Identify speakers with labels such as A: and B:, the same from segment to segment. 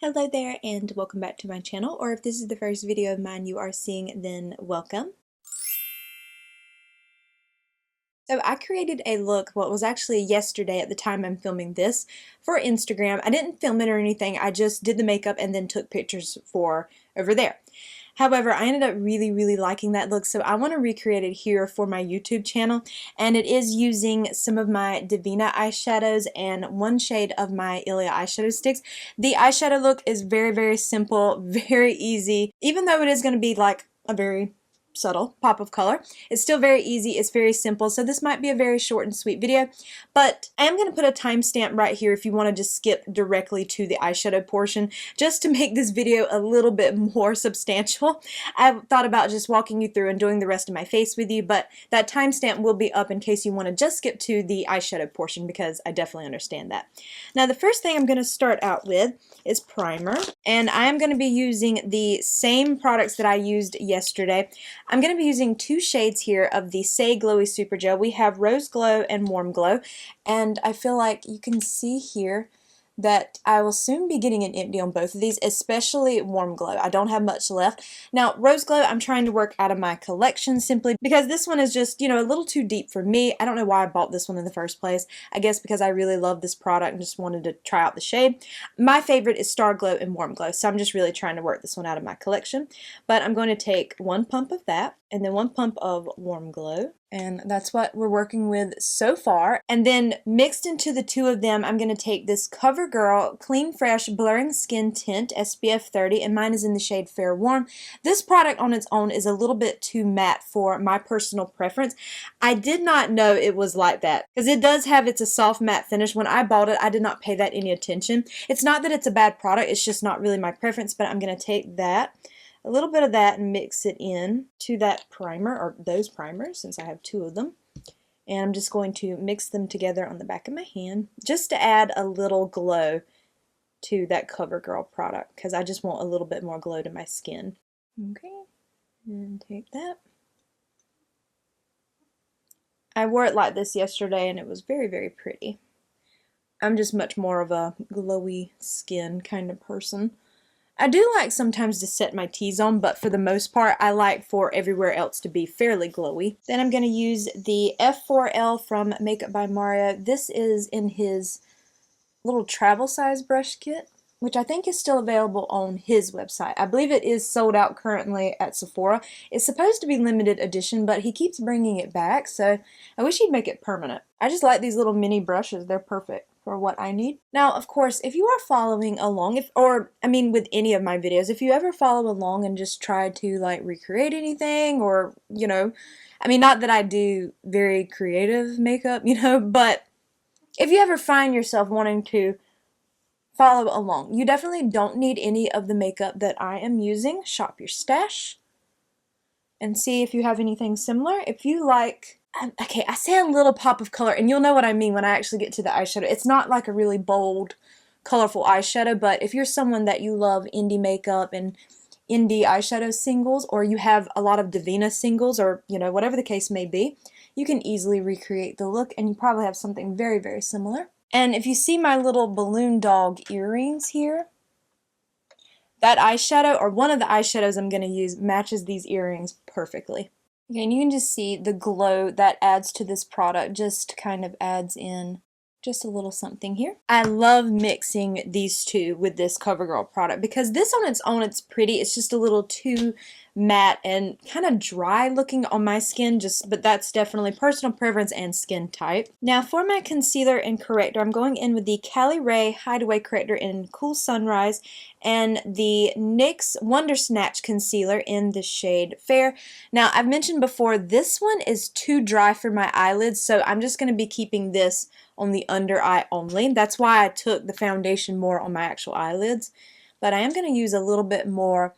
A: Hello there and welcome back to my channel, or if this is the first video of mine you are seeing, then welcome. So I created a look, well, it was actually yesterday at the time I'm filming this, for Instagram. I didn't film it or anything, I just did the makeup and then took pictures for over there. However, I ended up really liking that look, so I want to recreate it here for my YouTube channel, and it is using some of my Divina eyeshadows and one shade of my Ilia eyeshadow sticks. The eyeshadow look is very simple, very easy, even though it is going to be like a very subtle pop of color. It's still very easy, it's very simple, so this might be a very short and sweet video, but I am going to put a timestamp right here if you want to just skip directly to the eyeshadow portion, just to make this video a little bit more substantial. I thought about just walking you through and doing the rest of my face with you, but that timestamp will be up in case you want to just skip to the eyeshadow portion, because I definitely understand that. Now the first thing I'm going to start out with is primer, and I am going to be using the same products that I used yesterday. I'm going to be using two shades here of the Say Glowy Super Gel. We have Rose Glow and Warm Glow, and I feel like you can see here that I will soon be getting an empty on both of these, especially Warm Glow. I don't have much left. Now, Rose Glow, I'm trying to work out of my collection simply because this one is just, you know, a little too deep for me. I don't know why I bought this one in the first place. I guess because I really love this product and just wanted to try out the shade. My favorite is Star Glow and Warm Glow, so I'm just really trying to work this one out of my collection. But I'm going to take one pump of that and then one pump of Warm Glow. And that's what we're working with so far. And then mixed into the two of them, I'm going to take this CoverGirl Clean Fresh Blurring Skin Tint SPF 30, and mine is in the shade Fair Warm. This product on its own is a little bit too matte for my personal preference. I did not know it was like that, because it does have a soft matte finish. When I bought it, I did not pay that any attention. It's not that it's a bad product, it's just not really my preference, but I'm going to take that, a little bit of that, and mix it in to that primer, or those primers, since I have two of them. And I'm just going to mix them together on the back of my hand, just to add a little glow to that CoverGirl product, because I just want a little bit more glow to my skin. Okay, and take that. I wore it like this yesterday, and it was very pretty. I'm just much more of a glowy skin kind of person. I do like sometimes to set my T's on, but for the most part, I like for everywhere else to be fairly glowy. Then I'm going to use the F4L from Makeup by Mario. This is in his little travel size brush kit, which I think is still available on his website. I believe it is sold out currently at Sephora. It's supposed to be limited edition, but he keeps bringing it back, so I wish he'd make it permanent. I just like these little mini brushes. They're perfect for what I need. Now, of course, if you are following along, with any of my videos, if you ever follow along and just try to like recreate anything, or, you know, not that I do very creative makeup, you know, but if you ever find yourself wanting to follow along, you definitely don't need any of the makeup that I am using. Shop your stash and see if you have anything similar. If you like, okay, I say a little pop of color, and you'll know what I mean when I actually get to the eyeshadow. It's not like a really bold, colorful eyeshadow, but if you're someone that you love indie makeup and indie eyeshadow singles, or you have a lot of Divina singles, or, you know, whatever the case may be, you can easily recreate the look, and you probably have something very similar. And if you see my little balloon dog earrings here, that eyeshadow, or one of the eyeshadows I'm going to use, matches these earrings perfectly. Okay, and you can just see the glow that adds to this product, just kind of adds in just a little something here. I love mixing these two with this CoverGirl product, because this on its own, it's pretty. It's just a little too matte and kind of dry looking on my skin, but that's definitely personal preference and skin type. Now for my concealer and corrector, I'm going in with the Cali Ray Hideaway Corrector in Cool Sunrise and the NYX Wonder Snatch Concealer in the shade Fair. Now I've mentioned before, this one is too dry for my eyelids, so I'm just going to be keeping this on the under eye only. That's why I took the foundation more on my actual eyelids, but I am going to use a little bit more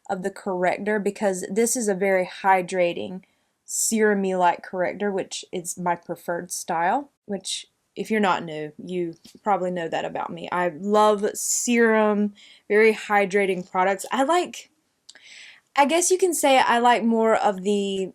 A: of the corrector, because this is a very hydrating, serum-y like corrector, which is my preferred style, which, if you're not new, you probably know that about me. I love serum, very hydrating products. I guess you can say I like more of the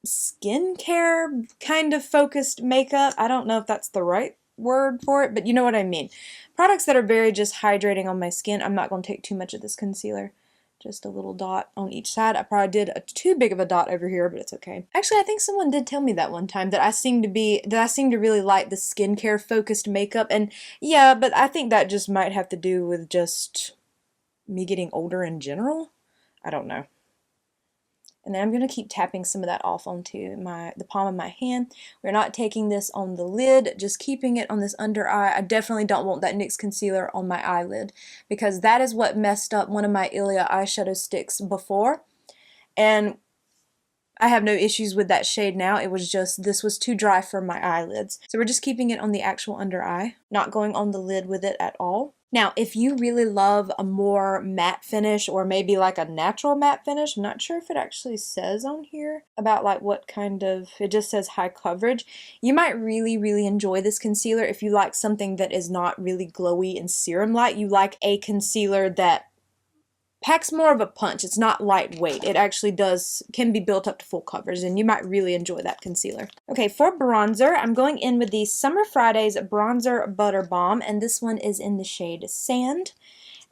A: skincare kind of focused makeup. I don't know if that's the right word for it, but you know what I mean. Products that are very just hydrating on my skin. I'm not going to take too much of this concealer. Just a little dot on each side. I probably did too big of a dot over here, but it's okay. Actually, I think someone did tell me that one time that I seem to really like the skincare focused makeup, and yeah, but I think that just might have to do with just me getting older in general. I don't know. And then I'm going to keep tapping some of that off onto the palm of my hand. We're not taking this on the lid, just keeping it on this under eye. I definitely don't want that NYX concealer on my eyelid because that is what messed up one of my Ilia eyeshadow sticks before. And I have no issues with that shade now. It was just, this was too dry for my eyelids. So we're just keeping it on the actual under eye, not going on the lid with it at all. Now, if you really love a more matte finish or maybe like a natural matte finish, I'm not sure if it actually says on here about like what kind of, it just says high coverage. You might really, really enjoy this concealer if you like something that is not really glowy and serum-like. You like a concealer that packs more of a punch. It's not lightweight. It actually can be built up to full coverage, and you might really enjoy that concealer. Okay, for bronzer, I'm going in with the Summer Fridays Bronzer Butter Balm, and this one is in the shade Sand.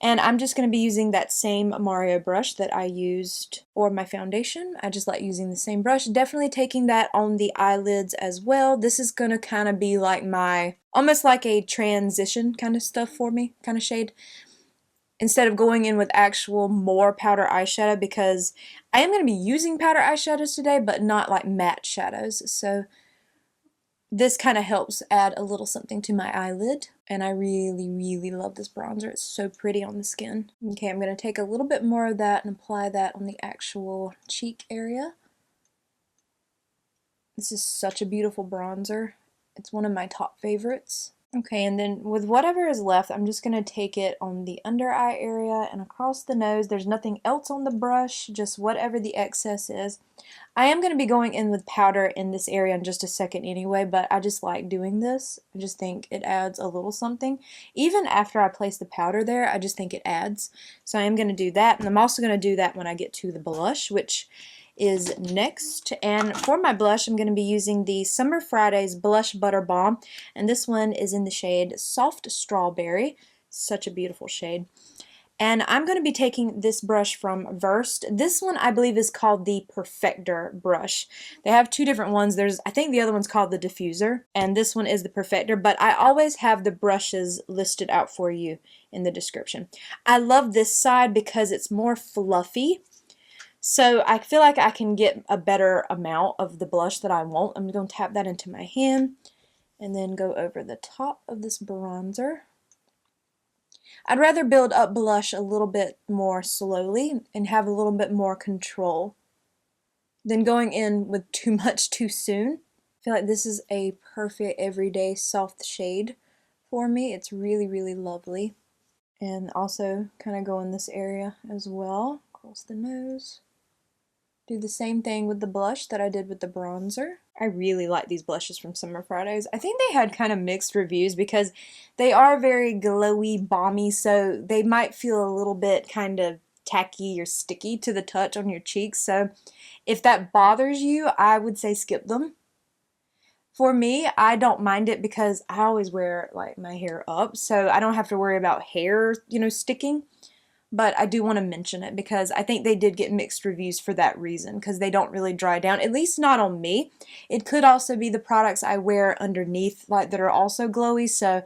A: And I'm just going to be using that same Mario brush that I used for my foundation. I just like using the same brush. Definitely taking that on the eyelids as well. This is going to kind of be like almost like a transition kind of stuff for me, kind of shade, instead of going in with actual more powder eyeshadow, because I am going to be using powder eyeshadows today, but not like matte shadows. So this kind of helps add a little something to my eyelid. And I really, really love this bronzer. It's so pretty on the skin. Okay, I'm going to take a little bit more of that and apply that on the actual cheek area. This is such a beautiful bronzer. It's one of my top favorites. Okay, and then with whatever is left, I'm just going to take it on the under eye area and across the nose. There's nothing else on the brush, just whatever the excess is. I am going to be going in with powder in this area in just a second anyway, but I just like doing this. I just think it adds a little something. Even after I place the powder there, I just think it adds. So I am going to do that, and I'm also going to do that when I get to the blush, which is next. And for my blush, I'm going to be using the Summer Fridays Blush Butter Balm, and this one is in the shade Soft Strawberry. Such a beautiful shade. And I'm going to be taking this brush from Versed. This one I believe is called the Perfector brush. They have two different ones. I think the other one's called the Diffuser, and this one is the Perfector, but I always have the brushes listed out for you in the description. I love this side because it's more fluffy. So I feel like I can get a better amount of the blush that I want. I'm going to tap that into my hand and then go over the top of this bronzer. I'd rather build up blush a little bit more slowly and have a little bit more control than going in with too much too soon. I feel like this is a perfect everyday soft shade for me. It's really, really lovely. And also kind of go in this area as well, across the nose. Do the same thing with the blush that I did with the bronzer. I really like these blushes from Summer Fridays. I think they had kind of mixed reviews because they are very glowy, balmy, so they might feel a little bit kind of tacky or sticky to the touch on your cheeks. So if that bothers you, I would say skip them. For me, I don't mind it because I always wear like my hair up, so I don't have to worry about hair, sticking. But I do want to mention it because I think they did get mixed reviews for that reason, because they don't really dry down, at least not on me. It could also be the products I wear underneath like that are also glowy, so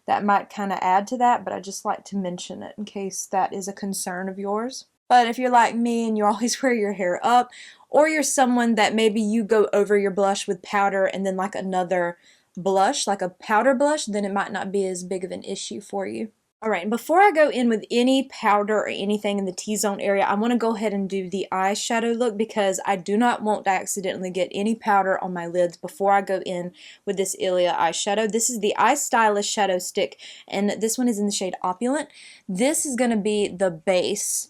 A: that might kind of add to that, but I just like to mention it in case that is a concern of yours. But if you're like me and you always wear your hair up, or you're someone that maybe you go over your blush with powder and then like another blush, like a powder blush, then it might not be as big of an issue for you. Alright, and before I go in with any powder or anything in the T-zone area, I want to go ahead and do the eyeshadow look because I do not want to accidentally get any powder on my lids before I go in with this Ilia eyeshadow. This is the Eye Stylist Shadow Stick, and this one is in the shade Opulent. This is going to be the base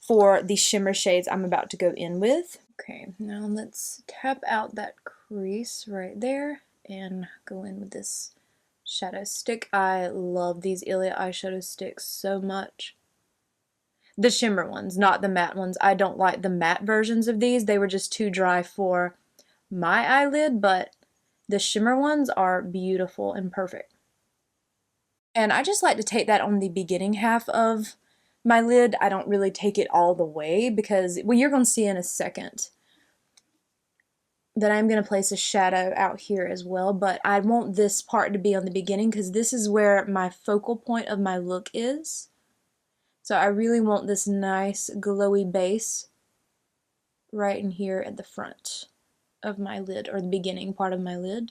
A: for the shimmer shades I'm about to go in with. Okay, now let's tap out that crease right there and go in with this shadow stick. I love these Ilia eyeshadow sticks so much. The shimmer ones, not the matte ones. I don't like the matte versions of these. They were just too dry for my eyelid, but The shimmer ones are beautiful and perfect. And I just like to take that on the beginning half of my lid. I don't really take it all the way because, well, you're going to see in a second that I'm going to place a shadow out here as well, but I want this part to be on the beginning because this is where my focal point of my look is. So I really want this nice glowy base right in here at the front of my lid, or the beginning part of my lid.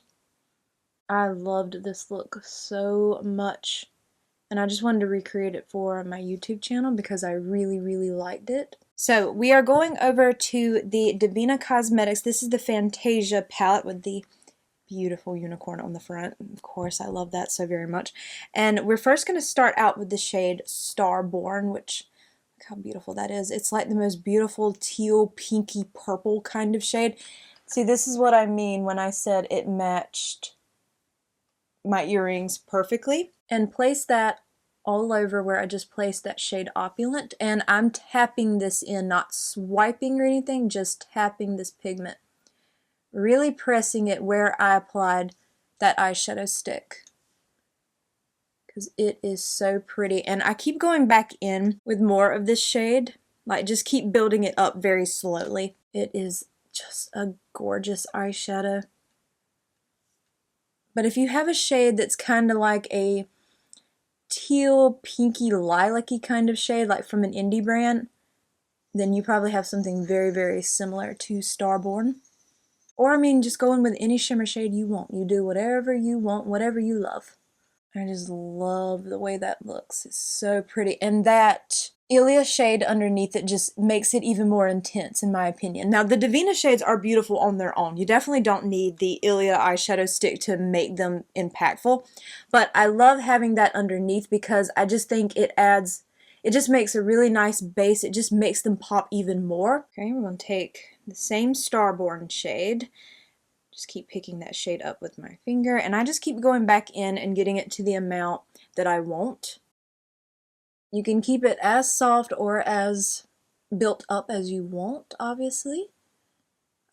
A: I loved this look so much, and I just wanted to recreate it for my YouTube channel because I really, really liked it. So we are going over to the Divina Cosmetics. This is the Fantasia palette with the beautiful unicorn on the front. Of course, I love that so very much. And we're first going to start out with the shade Starborn, which, look how beautiful that is. It's like the most beautiful teal, pinky, purple kind of shade. See, this is what I mean when I said it matched my earrings perfectly. And place that all over where I just placed that shade Opulent, and I'm tapping this in, not swiping or anything, just tapping this pigment. Really pressing it where I applied that eyeshadow stick, because it is so pretty. And I keep going back in with more of this shade, like just keep building it up very slowly. It is just a gorgeous eyeshadow. But if you have a shade that's kind of like a teal, pinky, lilac-y kind of shade, like from an indie brand, then you probably have something very, very similar to Starborn. Or, I mean, just go in with any shimmer shade you want. You do whatever you want, whatever you love. I just love the way that looks. It's so pretty. And that Ilia shade underneath it just makes it even more intense, in my opinion. Now, the Divina shades are beautiful on their own. You definitely don't need the Ilia eyeshadow stick to make them impactful. But I love having that underneath because I just think it adds, it just makes a really nice base. It just makes them pop even more. Okay, we're going to take the same Starborn shade. Just keep picking that shade up with my finger, and I just keep going back in and getting it to the amount that I want. You can keep it as soft or as built up as you want, obviously.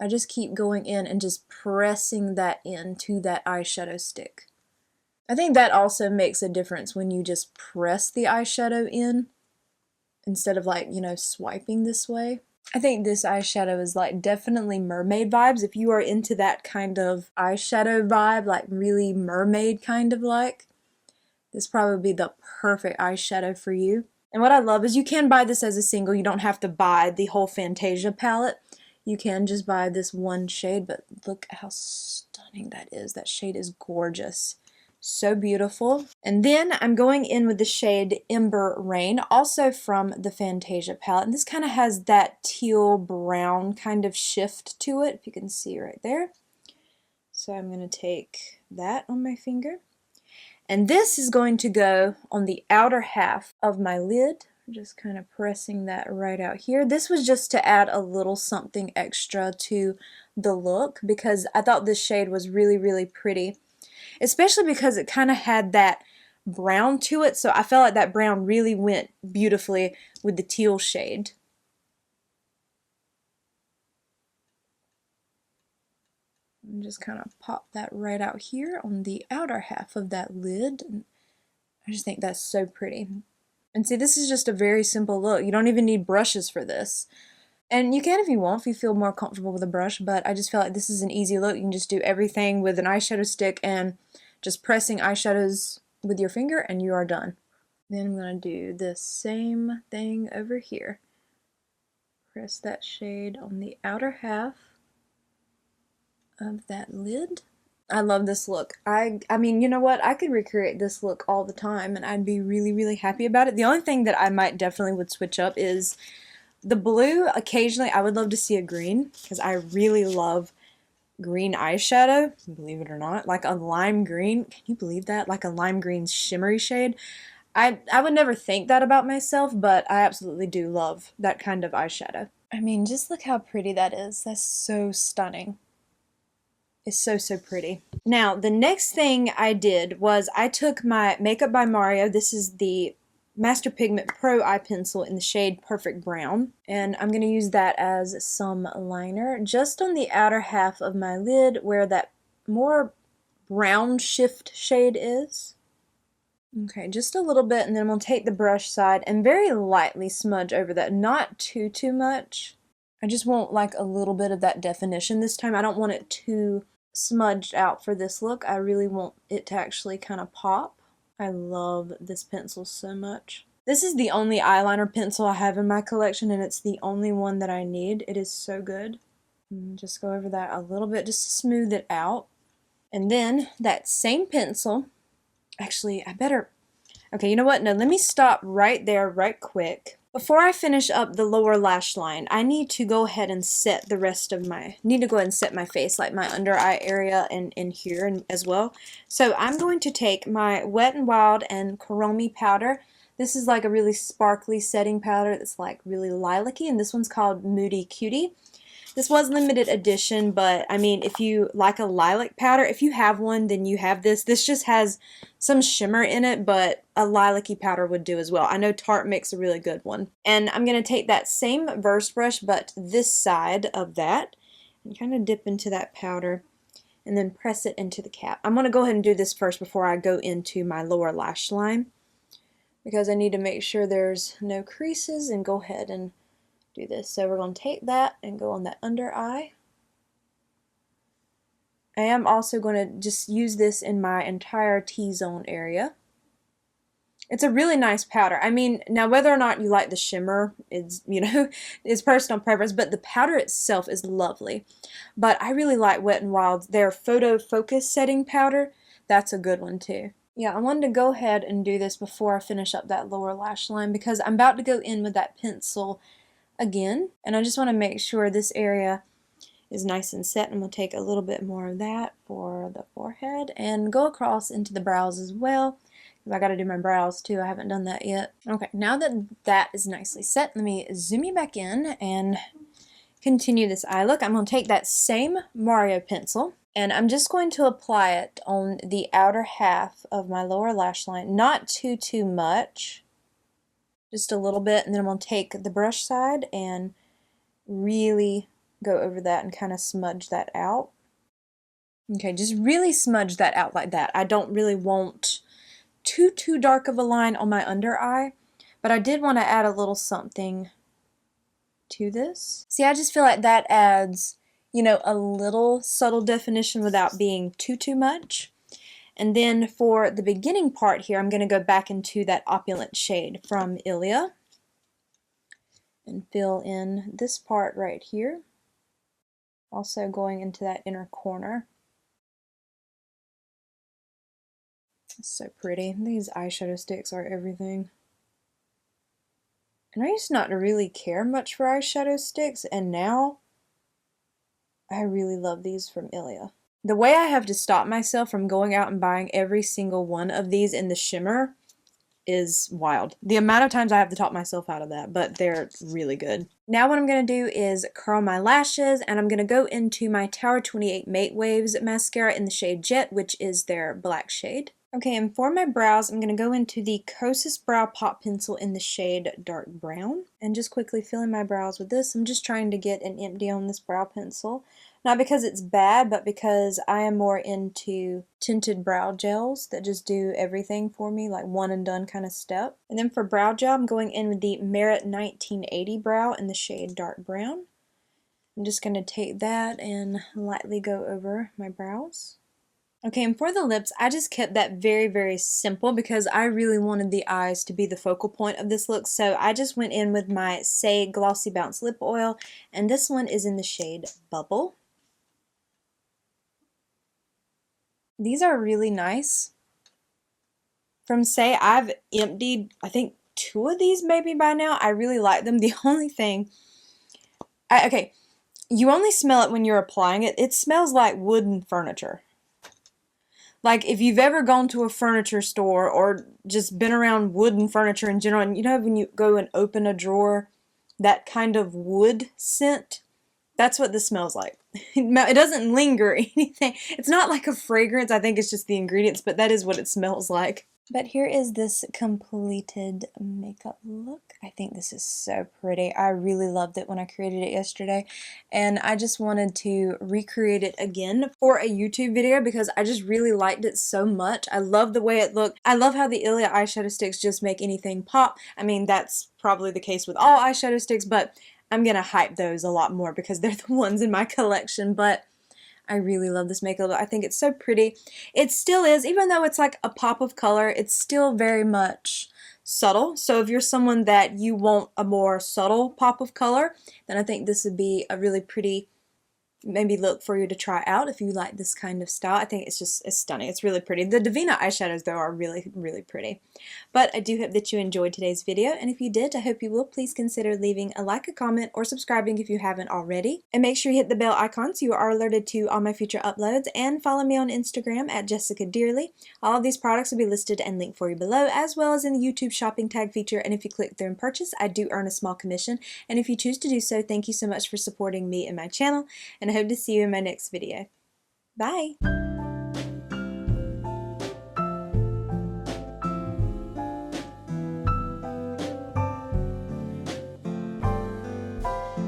A: I just keep going in and just pressing that into that eyeshadow stick. I think that also makes a difference when you just press the eyeshadow in instead of, like, you know, swiping this way. I think this eyeshadow is like definitely mermaid vibes. If you are into that kind of eyeshadow vibe, like really mermaid kind of like, this probably be the perfect eyeshadow for you. And what I love is you can buy this as a single. You don't have to buy the whole Fantasia palette. You can just buy this one shade, but look how stunning that is. That shade is gorgeous. So beautiful. And then I'm going in with the shade Ember Rain, also from the Fantasia palette. And this kind of has that teal brown kind of shift to it, if you can see right there. So I'm going to take that on my finger. And this is going to go on the outer half of my lid. Just kind of pressing that right out here. This was just to add a little something extra to the look because I thought this shade was really, really pretty. Especially because it kind of had that brown to it, so I felt like that brown really went beautifully with the teal shade. And just kind of pop that right out here on the outer half of that lid. And I just think that's so pretty. And see, this is just a very simple look. You don't even need brushes for this. And you can if you want, if you feel more comfortable with a brush, but I just feel like this is an easy look. You can just do everything with an eyeshadow stick and just pressing eyeshadows with your finger and you are done. Then I'm going to do the same thing over here. Press that shade on the outer half of that lid. I love this look. I mean, you know what? I could recreate this look all the time and I'd be really, really happy about it. The only thing that I might definitely would switch up is the blue. Occasionally, I would love to see a green because I really love green eyeshadow, believe it or not. Like a lime green. Can you believe that? Like a lime green shimmery shade. I would never think that about myself, but I absolutely do love that kind of eyeshadow. I mean, just look how pretty that is. That's so stunning. It's so, so pretty. Now, the next thing I did was I took my Makeup by Mario. This is the Master Pigment Pro Eye Pencil in the shade Perfect Brown. And I'm going to use that as some liner just on the outer half of my lid where that more brown shift shade is. Okay, just a little bit, and then we'll take the brush side and very lightly smudge over that. Not too much. I just want like a little bit of that definition this time. I don't want it too smudged out for this look. I really want it to actually kind of pop. I love this pencil so much. This is the only eyeliner pencil I have in my collection, and it's the only one that I need. It is so good. And just go over that a little bit just to smooth it out. And then that same pencil, actually, okay, you know what? No, let me stop right there right quick. Before I finish up the lower lash line, I need to go ahead and set the rest of my, set my face, like my under eye area and in here and as well. So I'm going to take my Wet n Wild and Kuromi powder. This is like a really sparkly setting powder that's like really lilac-y, and this one's called Moody Cutie. This was limited edition, but I mean, if you like a lilac powder, if you have one, then you have this. This just has some shimmer in it, but a lilac-y powder would do as well. I know Tarte makes a really good one. And I'm going to take that same Verse brush, but this side of that, and kind of dip into that powder, and then press it into the cap. I'm going to go ahead and do this first before I go into my lower lash line, because I need to make sure there's no creases, and go ahead and do this. So we're going to take that and go on that under eye. I am also going to just use this in my entire T-zone area. It's a really nice powder. I mean, now whether or not you like the shimmer is, is personal preference, but the powder itself is lovely. But I really like Wet n Wild's, their photo focus setting powder. That's a good one too. Yeah, I wanted to go ahead and do this before I finish up that lower lash line, because I'm about to go in with that pencil again, and I just want to make sure this area is nice and set. I'm going to take a little bit more of that for the forehead and go across into the brows as well, because I got to do my brows too. I haven't done that yet. Okay, now that that is nicely set, let me zoom you back in and continue this eye look. I'm going to take that same Mario pencil, and I'm just going to apply it on the outer half of my lower lash line. Not too much. Just a little bit, and then I'm going to take the brush side and really go over that and kind of smudge that out. Okay, just really smudge that out like that. I don't really want too dark of a line on my under eye, but I did want to add a little something to this. See, I just feel like that adds, a little subtle definition without being too much. And then for the beginning part here, I'm going to go back into that opulent shade from Ilia and fill in this part right here. Also going into that inner corner. It's so pretty. These eyeshadow sticks are everything. And I used not to really care much for eyeshadow sticks, and now I really love these from Ilia. The way I have to stop myself from going out and buying every single one of these in the shimmer is wild. The amount of times I have to talk myself out of that, but they're really good. Now what I'm going to do is curl my lashes, and I'm going to go into my Tower 28 Mate Waves mascara in the shade Jet, which is their black shade. Okay, and for my brows, I'm going to go into the Kosas Brow Pop Pencil in the shade Dark Brown, and just quickly fill in my brows with this. I'm just trying to get an empty on this brow pencil. Not because it's bad, but because I am more into tinted brow gels that just do everything for me, like one and done kind of step. And then for brow gel, I'm going in with the Merit 1980 Brow in the shade Dark Brown. I'm just going to take that and lightly go over my brows. Okay, and for the lips, I just kept that very simple because I really wanted the eyes to be the focal point of this look. So I just went in with my Say Glossy Bounce Lip Oil, and this one is in the shade Bubble. These are really nice. From Say, I've emptied, I think, 2 of these maybe by now. I really like them. The only thing, okay, you only smell it when you're applying it. It smells like wooden furniture. Like if you've ever gone to a furniture store or just been around wooden furniture in general, and when you go and open a drawer, that kind of wood scent, that's what this smells like. It doesn't linger or anything. It's not like a fragrance. I think it's just the ingredients, but that is what it smells like. But here is this completed makeup look. I think this is so pretty. I really loved it when I created it yesterday, and I just wanted to recreate it again for a YouTube video because I just really liked it so much. I love the way it looked. I love how the Ilia eyeshadow sticks just make anything pop. I mean, that's probably the case with all eyeshadow sticks, but I'm gonna hype those a lot more because they're the ones in my collection. But I really love this makeup. I think it's so pretty. It still is, even though it's like a pop of color, it's still very much subtle. So if you're someone that you want a more subtle pop of color, then I think this would be a really pretty maybe look for you to try out if you like this kind of style. I think it's stunning. It's really pretty. The Divina eyeshadows though are really, really pretty. But I do hope that you enjoyed today's video, and if you did, I hope you will please consider leaving a like, a comment, or subscribing if you haven't already. And make sure you hit the bell icon so you are alerted to all my future uploads, and follow me on Instagram at jessicadeerly. All of these products will be listed and linked for you below, as well as in the YouTube shopping tag feature, and if you click through and purchase, I do earn a small commission, and if you choose to do so, thank you so much for supporting me and my channel, and I hope to see you in my next video. Bye!